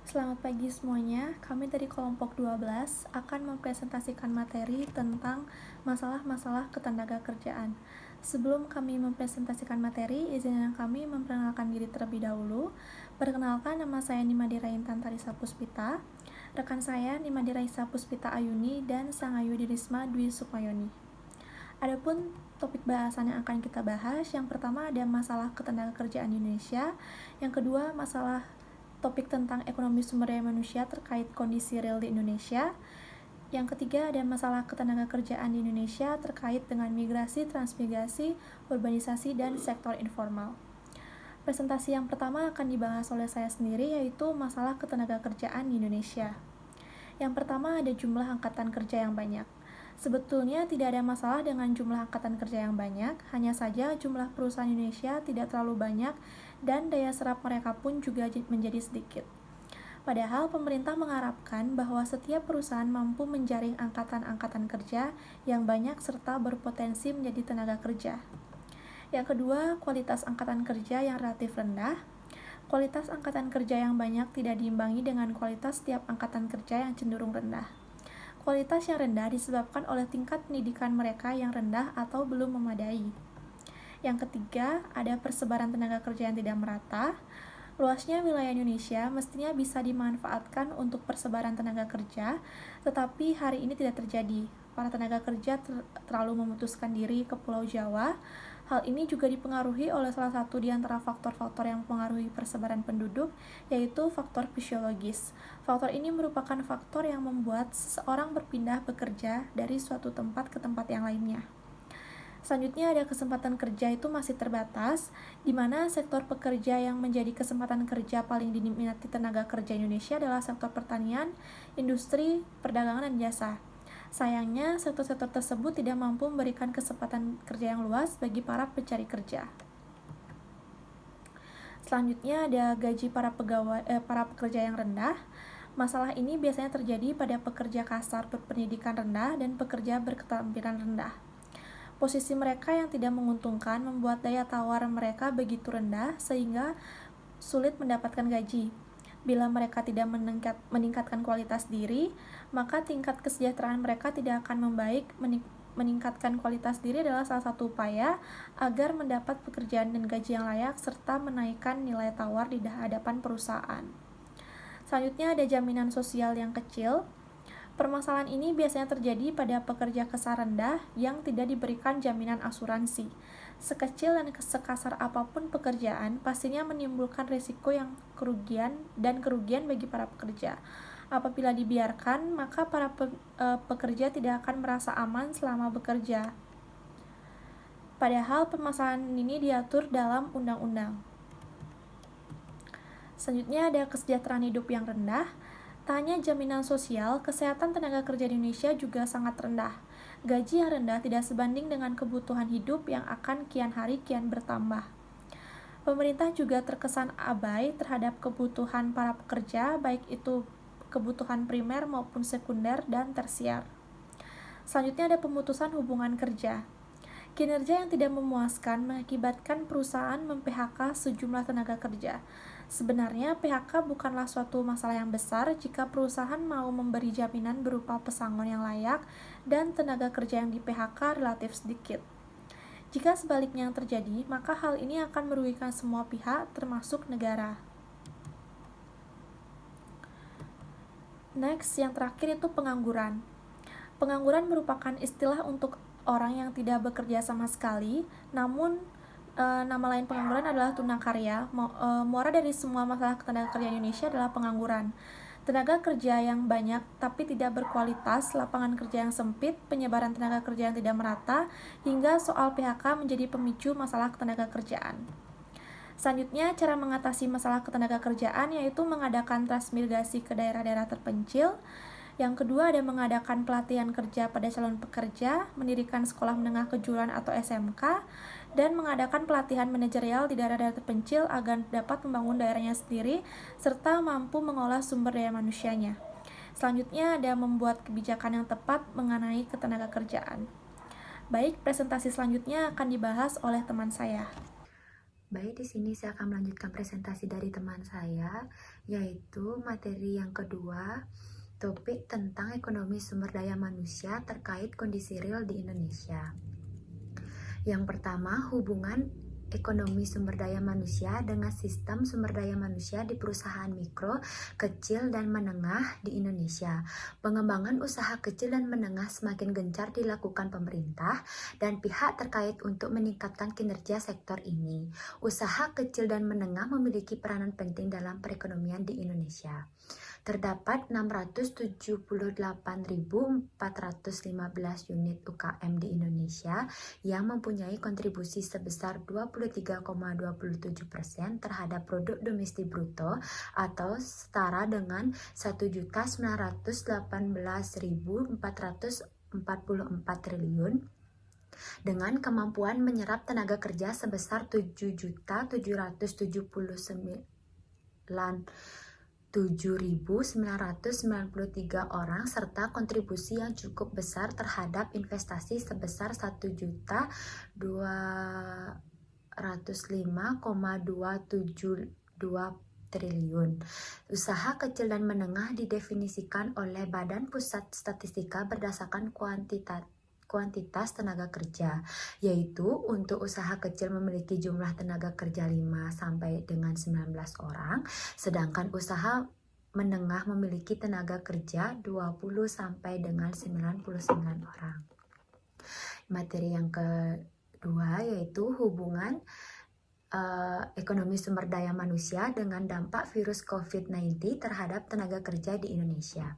Selamat pagi semuanya, kami dari kelompok 12 akan mempresentasikan materi tentang masalah-masalah ketenagakerjaan. Sebelum kami mempresentasikan materi, izinkan kami memperkenalkan diri terlebih dahulu. Perkenalkan, nama saya Nimadira Intan Tarisa Puspita, rekan saya Nimadira Isa Puspita Ayuni, dan Sang Ayu Dirisma Dwi Sukmayoni. Adapun topik bahasan yang akan kita bahas, yang pertama ada masalah ketenagakerjaan di Indonesia, yang kedua masalah topik tentang ekonomi sumber daya manusia terkait kondisi real di Indonesia. Yang ketiga ada masalah ketenagakerjaan di Indonesia terkait dengan migrasi, transmigrasi, urbanisasi, dan sektor informal. Presentasi yang pertama akan dibahas oleh saya sendiri, yaitu masalah ketenagakerjaan di Indonesia. Yang pertama ada jumlah angkatan kerja yang banyak. Sebetulnya tidak ada masalah dengan jumlah angkatan kerja yang banyak, hanya saja jumlah perusahaan Indonesia tidak terlalu banyak dan daya serap mereka pun juga menjadi sedikit. Padahal pemerintah mengharapkan bahwa setiap perusahaan mampu menjaring angkatan-angkatan kerja yang banyak serta berpotensi menjadi tenaga kerja. Yang kedua, kualitas angkatan kerja yang relatif rendah. Kualitas angkatan kerja yang banyak tidak diimbangi dengan kualitas setiap angkatan kerja yang cenderung rendah. Kualitas yang rendah disebabkan oleh tingkat pendidikan mereka yang rendah atau belum memadai. Yang ketiga, ada persebaran tenaga kerja yang tidak merata. Luasnya wilayah Indonesia mestinya bisa dimanfaatkan untuk persebaran tenaga kerja, tetapi hari ini tidak terjadi. Para tenaga kerja terlalu memutuskan diri ke Pulau Jawa. Hal ini juga dipengaruhi oleh salah satu di antara faktor-faktor yang mempengaruhi persebaran penduduk, yaitu faktor fisiologis. Faktor ini merupakan faktor yang membuat seseorang berpindah bekerja dari suatu tempat ke tempat yang lainnya. Selanjutnya ada kesempatan kerja itu masih terbatas, di mana sektor pekerja yang menjadi kesempatan kerja paling diminati tenaga kerja Indonesia adalah sektor pertanian, industri, perdagangan, dan jasa. Sayangnya, sektor-sektor tersebut tidak mampu memberikan kesempatan kerja yang luas bagi para pencari kerja. Selanjutnya ada gaji para pekerja yang rendah. Masalah ini biasanya terjadi pada pekerja kasar berpendidikan rendah dan pekerja berketerampilan rendah. Posisi mereka yang tidak menguntungkan membuat daya tawar mereka begitu rendah sehingga sulit mendapatkan gaji. Bila mereka tidak meningkatkan kualitas diri, maka tingkat kesejahteraan mereka tidak akan membaik. Meningkatkan kualitas diri adalah salah satu upaya agar mendapat pekerjaan dan gaji yang layak serta menaikkan nilai tawar di hadapan perusahaan. Selanjutnya ada jaminan sosial yang kecil. Permasalahan ini biasanya terjadi pada pekerja kasar rendah yang tidak diberikan jaminan asuransi. Sekecil dan sekasar apapun pekerjaan, pastinya menimbulkan risiko yang kerugian bagi para pekerja. Apabila dibiarkan, maka para pekerja tidak akan merasa aman selama bekerja. Padahal permasalahan ini diatur dalam undang-undang. Selanjutnya ada kesejahteraan hidup yang rendah. Tak hanya jaminan sosial, kesehatan tenaga kerja di Indonesia juga sangat rendah. Gaji yang rendah tidak sebanding dengan kebutuhan hidup yang akan kian hari kian bertambah. Pemerintah juga terkesan abai terhadap kebutuhan para pekerja, baik itu kebutuhan primer maupun sekunder dan tersier. Selanjutnya ada pemutusan hubungan kerja. Kinerja yang tidak memuaskan mengakibatkan perusahaan mem-PHK sejumlah tenaga kerja. Sebenarnya PHK bukanlah suatu masalah yang besar jika perusahaan mau memberi jaminan berupa pesangon yang layak dan tenaga kerja yang di-PHK relatif sedikit. Jika sebaliknya yang terjadi, maka hal ini akan merugikan semua pihak termasuk negara. Next, yang terakhir itu pengangguran. Pengangguran merupakan istilah untuk orang yang tidak bekerja sama sekali, namun nama lain pengangguran adalah tunakarya. Muara dari semua masalah tenaga kerja Indonesia adalah pengangguran. Tenaga kerja yang banyak tapi tidak berkualitas, lapangan kerja yang sempit, penyebaran tenaga kerja yang tidak merata, hingga soal PHK menjadi pemicu masalah ketenaga kerjaan. Selanjutnya, cara mengatasi masalah ketenaga kerjaan yaitu mengadakan transmigrasi ke daerah-daerah terpencil. Yang kedua ada mengadakan pelatihan kerja pada calon pekerja, mendirikan sekolah menengah kejuruan atau SMK, dan mengadakan pelatihan manajerial di daerah-daerah terpencil agar dapat membangun daerahnya sendiri, serta mampu mengolah sumber daya manusianya. Selanjutnya ada membuat kebijakan yang tepat mengenai ketenagakerjaan. Baik, presentasi selanjutnya akan dibahas oleh teman saya. Baik, di sini saya akan melanjutkan presentasi dari teman saya, yaitu materi yang kedua, topik tentang ekonomi sumber daya manusia terkait kondisi real di Indonesia. Yang pertama, hubungan ekonomi sumber daya manusia dengan sistem sumber daya manusia di perusahaan mikro, kecil, dan menengah di Indonesia. Pengembangan usaha kecil dan menengah semakin gencar dilakukan pemerintah dan pihak terkait untuk meningkatkan kinerja sektor ini. Usaha kecil dan menengah memiliki peranan penting dalam perekonomian di Indonesia. Terdapat 678.415 unit UKM di Indonesia yang mempunyai kontribusi sebesar 23,27% terhadap produk domestik bruto atau setara dengan 1.918.444 triliun dengan kemampuan menyerap tenaga kerja sebesar 7.779.993 orang serta kontribusi yang cukup besar terhadap investasi sebesar 1.205,272 triliun. Usaha kecil dan menengah didefinisikan oleh Badan Pusat Statistika berdasarkan kuantitas tenaga kerja, yaitu untuk usaha kecil memiliki jumlah tenaga kerja 5 sampai dengan 19 orang, sedangkan usaha menengah memiliki tenaga kerja 20 sampai dengan 99 orang. Materi yang kedua yaitu hubungan ekonomi sumber daya manusia dengan dampak virus COVID-19 terhadap tenaga kerja di Indonesia.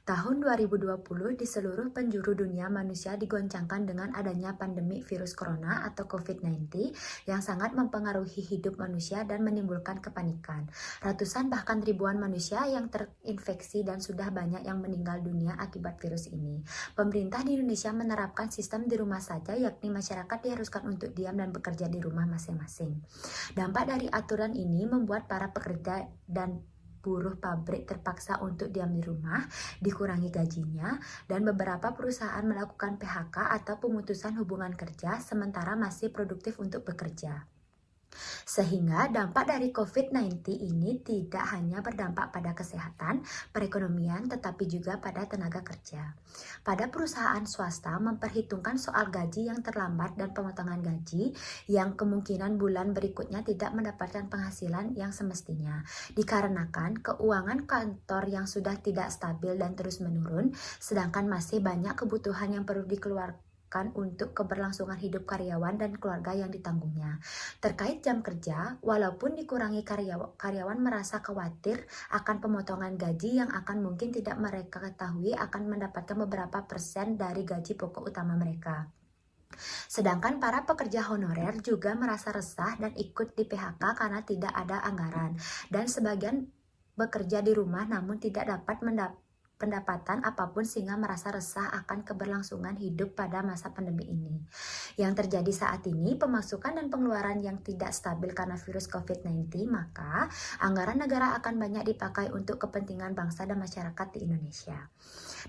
Tahun 2020 di seluruh penjuru dunia manusia digoncangkan dengan adanya pandemi virus corona atau COVID-19 yang sangat mempengaruhi hidup manusia dan menimbulkan kepanikan. Ratusan bahkan ribuan manusia yang terinfeksi dan sudah banyak yang meninggal dunia akibat virus ini. Pemerintah di Indonesia menerapkan sistem di rumah saja, yakni masyarakat diharuskan untuk diam dan bekerja di rumah masing-masing. Dampak dari aturan ini membuat para pekerja dan buruh pabrik terpaksa untuk diam di rumah, dikurangi gajinya, dan beberapa perusahaan melakukan PHK atau pemutusan hubungan kerja sementara masih produktif untuk bekerja. Sehingga dampak dari COVID-19 ini tidak hanya berdampak pada kesehatan, perekonomian, tetapi juga pada tenaga kerja. Pada perusahaan swasta memperhitungkan soal gaji yang terlambat dan pemotongan gaji yang kemungkinan bulan berikutnya tidak mendapatkan penghasilan yang semestinya. Dikarenakan keuangan kantor yang sudah tidak stabil dan terus menurun, sedangkan masih banyak kebutuhan yang perlu dikeluarkan untuk keberlangsungan hidup karyawan dan keluarga yang ditanggungnya. Terkait jam kerja, walaupun dikurangi karyawan merasa khawatir akan pemotongan gaji yang akan mungkin tidak mereka ketahui akan mendapatkan beberapa persen dari gaji pokok utama mereka. Sedangkan para pekerja honorer juga merasa resah dan ikut di PHK karena tidak ada anggaran, dan sebagian bekerja di rumah namun tidak dapat pendapatan apapun sehingga merasa resah akan keberlangsungan hidup pada masa pandemi ini. Yang terjadi saat ini, pemasukan dan pengeluaran yang tidak stabil karena virus COVID-19, maka anggaran negara akan banyak dipakai untuk kepentingan bangsa dan masyarakat di Indonesia.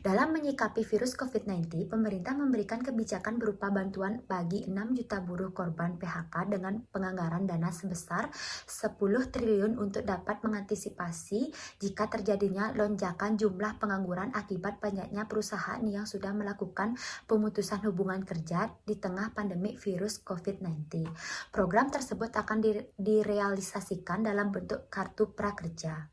Dalam menyikapi virus COVID-19, pemerintah memberikan kebijakan berupa bantuan bagi 6 juta buruh korban PHK dengan penganggaran dana sebesar 10 triliun untuk dapat mengantisipasi jika terjadinya lonjakan jumlah pengangguran akibat banyaknya perusahaan yang sudah melakukan pemutusan hubungan kerja di tengah pandemi virus COVID-19. Program tersebut akan direalisasikan dalam bentuk kartu prakerja.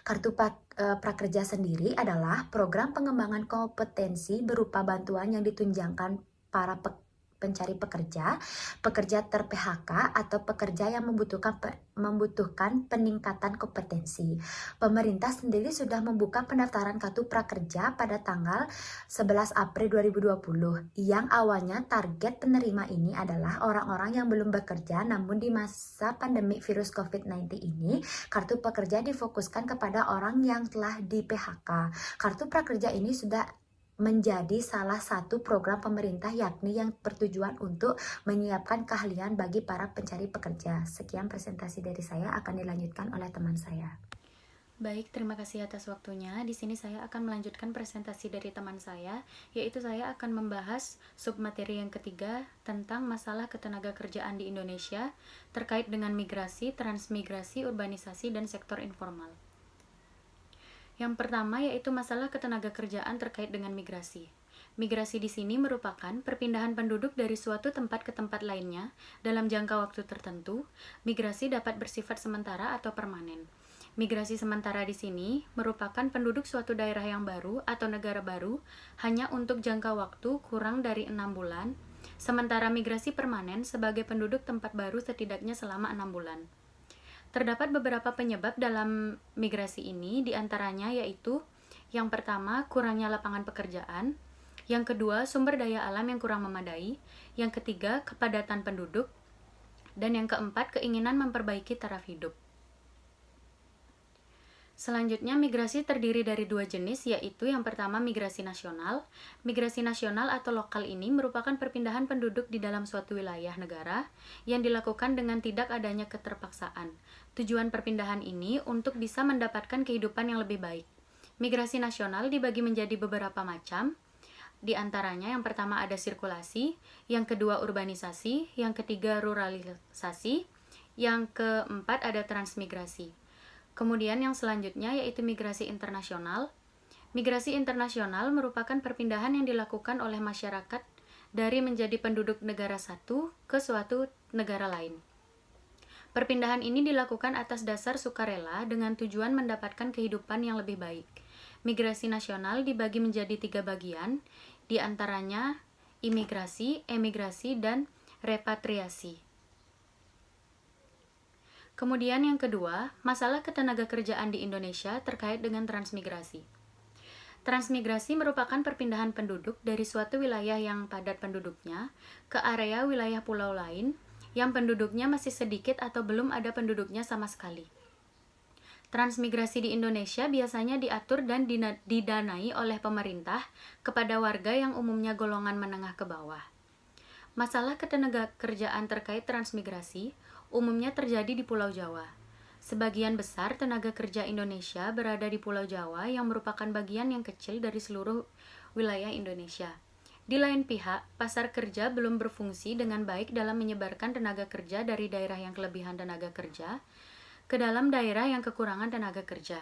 Kartu prakerja sendiri adalah program pengembangan kompetensi berupa bantuan yang ditunjangkan para pencari pekerja, pekerja ter-PHK, atau pekerja yang membutuhkan peningkatan kompetensi. Pemerintah sendiri sudah membuka pendaftaran kartu prakerja pada tanggal 11 April 2020, yang awalnya target penerima ini adalah orang-orang yang belum bekerja, namun di masa pandemi virus COVID-19 ini, kartu pekerja difokuskan kepada orang yang telah di-PHK. Kartu prakerja ini sudah menjadi salah satu program pemerintah yakni yang bertujuan untuk menyiapkan keahlian bagi para pencari pekerja. Sekian presentasi dari saya, akan dilanjutkan oleh teman saya. Baik, terima kasih atas waktunya. Di sini saya akan melanjutkan presentasi dari teman saya, yaitu saya akan membahas submateri yang ketiga tentang masalah ketenagakerjaan di Indonesia terkait dengan migrasi, transmigrasi, urbanisasi, dan sektor informal. Yang pertama yaitu masalah ketenagakerjaan terkait dengan migrasi. Migrasi di sini merupakan perpindahan penduduk dari suatu tempat ke tempat lainnya dalam jangka waktu tertentu. Migrasi dapat bersifat sementara atau permanen. Migrasi sementara di sini merupakan penduduk suatu daerah yang baru atau negara baru hanya untuk jangka waktu kurang dari 6 bulan, sementara migrasi permanen sebagai penduduk tempat baru setidaknya selama 6 bulan. Terdapat beberapa penyebab dalam migrasi ini, diantaranya yaitu yang pertama, kurangnya lapangan pekerjaan, yang kedua, sumber daya alam yang kurang memadai, yang ketiga, kepadatan penduduk, dan yang keempat, keinginan memperbaiki taraf hidup. Selanjutnya, migrasi terdiri dari dua jenis, yaitu yang pertama migrasi nasional. Migrasi nasional atau lokal ini merupakan perpindahan penduduk di dalam suatu wilayah negara yang dilakukan dengan tidak adanya keterpaksaan. Tujuan perpindahan ini untuk bisa mendapatkan kehidupan yang lebih baik. Migrasi nasional dibagi menjadi beberapa macam. Di antaranya yang pertama ada sirkulasi, yang kedua urbanisasi, yang ketiga ruralisasi, yang keempat ada transmigrasi. Kemudian yang selanjutnya yaitu migrasi internasional. Migrasi internasional merupakan perpindahan yang dilakukan oleh masyarakat dari menjadi penduduk negara satu ke suatu negara lain. Perpindahan ini dilakukan atas dasar sukarela dengan tujuan mendapatkan kehidupan yang lebih baik. Migrasi nasional dibagi menjadi 3 bagian, di antaranya imigrasi, emigrasi, dan repatriasi. Kemudian yang kedua, masalah ketenagakerjaan di Indonesia terkait dengan transmigrasi. Transmigrasi merupakan perpindahan penduduk dari suatu wilayah yang padat penduduknya ke area wilayah pulau lain yang penduduknya masih sedikit atau belum ada penduduknya sama sekali. Transmigrasi di Indonesia biasanya diatur dan didanai oleh pemerintah kepada warga yang umumnya golongan menengah ke bawah. Masalah ketenagakerjaan terkait transmigrasi umumnya terjadi di Pulau Jawa. Sebagian besar tenaga kerja Indonesia berada di Pulau Jawa yang merupakan bagian yang kecil dari seluruh wilayah Indonesia. Di lain pihak, pasar kerja belum berfungsi dengan baik dalam menyebarkan tenaga kerja dari daerah yang kelebihan tenaga kerja ke dalam daerah yang kekurangan tenaga kerja.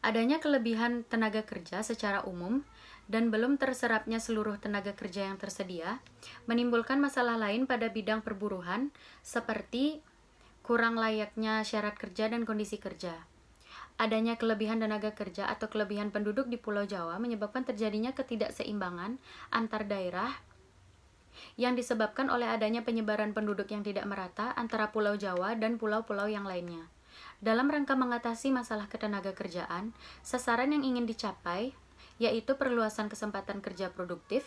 Adanya kelebihan tenaga kerja secara umum dan belum terserapnya seluruh tenaga kerja yang tersedia, menimbulkan masalah lain pada bidang perburuhan, seperti kurang layaknya syarat kerja dan kondisi kerja. Adanya kelebihan tenaga kerja atau kelebihan penduduk di Pulau Jawa menyebabkan terjadinya ketidakseimbangan antar daerah yang disebabkan oleh adanya penyebaran penduduk yang tidak merata antara Pulau Jawa dan pulau-pulau yang lainnya. Dalam rangka mengatasi masalah ketenagakerjaan, sasaran yang ingin dicapai yaitu perluasan kesempatan kerja produktif.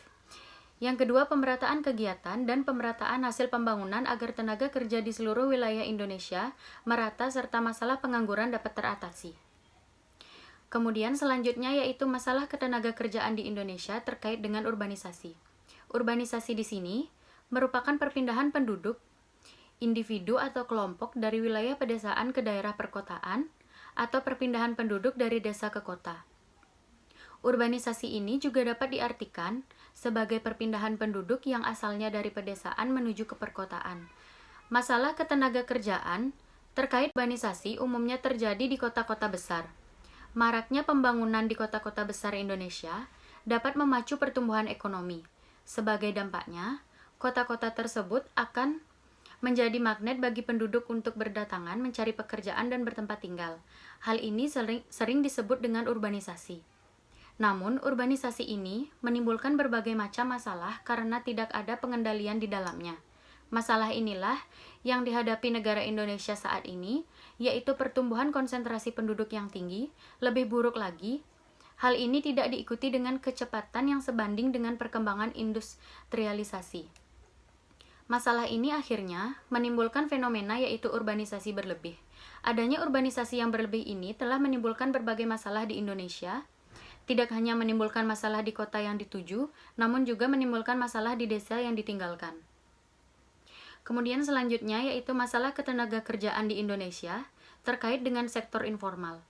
Yang kedua, pemerataan kegiatan dan pemerataan hasil pembangunan agar tenaga kerja di seluruh wilayah Indonesia merata serta masalah pengangguran dapat teratasi. Kemudian selanjutnya yaitu masalah ketenagakerjaan di Indonesia terkait dengan urbanisasi. Urbanisasi di sini merupakan perpindahan penduduk, individu atau kelompok dari wilayah pedesaan ke daerah perkotaan atau perpindahan penduduk dari desa ke kota. Urbanisasi ini juga dapat diartikan sebagai perpindahan penduduk yang asalnya dari pedesaan menuju ke perkotaan. Masalah ketenagakerjaan terkait urbanisasi umumnya terjadi di kota-kota besar. Maraknya pembangunan di kota-kota besar Indonesia dapat memacu pertumbuhan ekonomi. Sebagai dampaknya, kota-kota tersebut akan menjadi magnet bagi penduduk untuk berdatangan mencari pekerjaan dan bertempat tinggal. Hal ini sering disebut dengan urbanisasi. Namun, urbanisasi ini menimbulkan berbagai macam masalah karena tidak ada pengendalian di dalamnya. Masalah inilah yang dihadapi negara Indonesia saat ini, yaitu pertumbuhan konsentrasi penduduk yang tinggi. Lebih buruk lagi, hal ini tidak diikuti dengan kecepatan yang sebanding dengan perkembangan industrialisasi. Masalah ini akhirnya menimbulkan fenomena yaitu urbanisasi berlebih. Adanya urbanisasi yang berlebih ini telah menimbulkan berbagai masalah di Indonesia. Tidak hanya menimbulkan masalah di kota yang dituju, namun juga menimbulkan masalah di desa yang ditinggalkan. Kemudian selanjutnya yaitu masalah ketenagakerjaan di Indonesia terkait dengan sektor informal.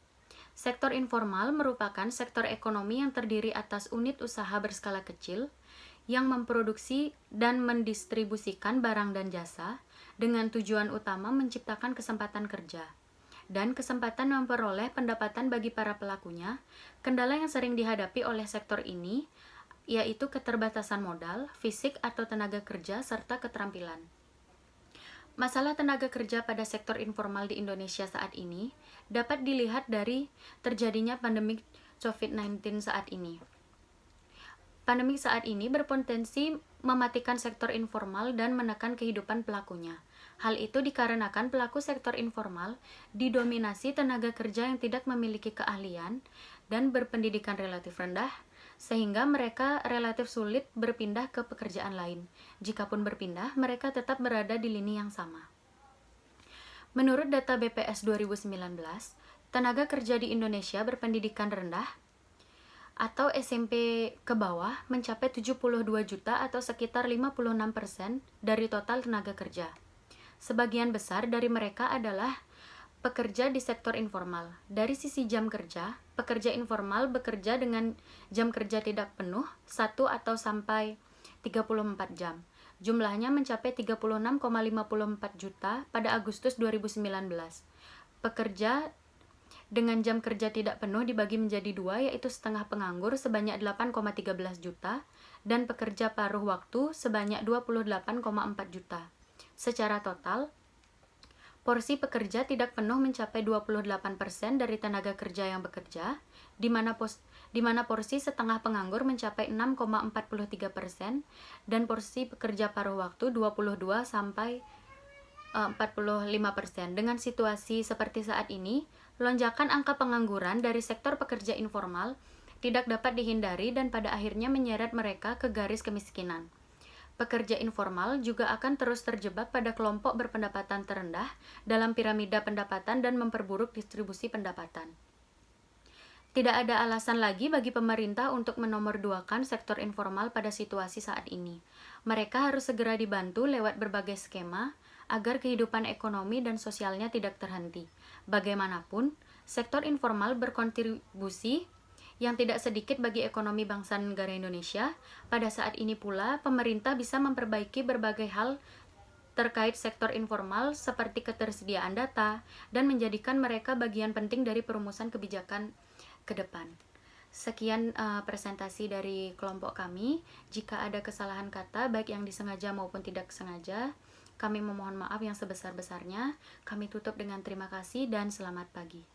Sektor informal merupakan sektor ekonomi yang terdiri atas unit usaha berskala kecil yang memproduksi dan mendistribusikan barang dan jasa dengan tujuan utama menciptakan kesempatan kerja dan kesempatan memperoleh pendapatan bagi para pelakunya. Kendala yang sering dihadapi oleh sektor ini yaitu keterbatasan modal, fisik atau tenaga kerja, serta keterampilan. Masalah tenaga kerja pada sektor informal di Indonesia saat ini dapat dilihat dari terjadinya pandemi COVID-19 saat ini. Pandemi saat ini berpotensi mematikan sektor informal dan menekan kehidupan pelakunya. Hal itu dikarenakan pelaku sektor informal didominasi tenaga kerja yang tidak memiliki keahlian dan berpendidikan relatif rendah, sehingga mereka relatif sulit berpindah ke pekerjaan lain. Jikapun berpindah, mereka tetap berada di lini yang sama. Menurut data BPS 2019, tenaga kerja di Indonesia berpendidikan rendah atau SMP ke bawah mencapai 72 juta atau sekitar 56% dari total tenaga kerja. Sebagian besar dari mereka adalah pekerja di sektor informal. Dari sisi jam kerja, pekerja informal bekerja dengan jam kerja tidak penuh 1 atau sampai 34 jam. Jumlahnya mencapai 36,54 juta pada Agustus 2019. Pekerja dengan jam kerja tidak penuh dibagi menjadi dua, yaitu setengah penganggur sebanyak 8,13 juta dan pekerja paruh waktu sebanyak 28,4 juta. Secara total, porsi pekerja tidak penuh mencapai 28% dari tenaga kerja yang bekerja, di mana porsi setengah penganggur mencapai 6,43% dan porsi pekerja paruh waktu 22 sampai 45%. Dengan situasi seperti saat ini, lonjakan angka pengangguran dari sektor pekerja informal tidak dapat dihindari dan pada akhirnya menyeret mereka ke garis kemiskinan. Pekerja informal juga akan terus terjebak pada kelompok berpendapatan terendah dalam piramida pendapatan dan memperburuk distribusi pendapatan. Tidak ada alasan lagi bagi pemerintah untuk menomorduakan sektor informal pada situasi saat ini. Mereka harus segera dibantu lewat berbagai skema agar kehidupan ekonomi dan sosialnya tidak terhenti. Bagaimanapun, sektor informal berkontribusi yang tidak sedikit bagi ekonomi bangsa negara Indonesia. Pada saat ini pula, pemerintah bisa memperbaiki berbagai hal terkait sektor informal seperti ketersediaan data dan menjadikan mereka bagian penting dari perumusan kebijakan ke depan. Sekian presentasi dari kelompok kami. Jika ada kesalahan kata, baik yang disengaja maupun tidak sengaja, kami memohon maaf yang sebesar-besarnya. Kami tutup dengan terima kasih dan selamat pagi.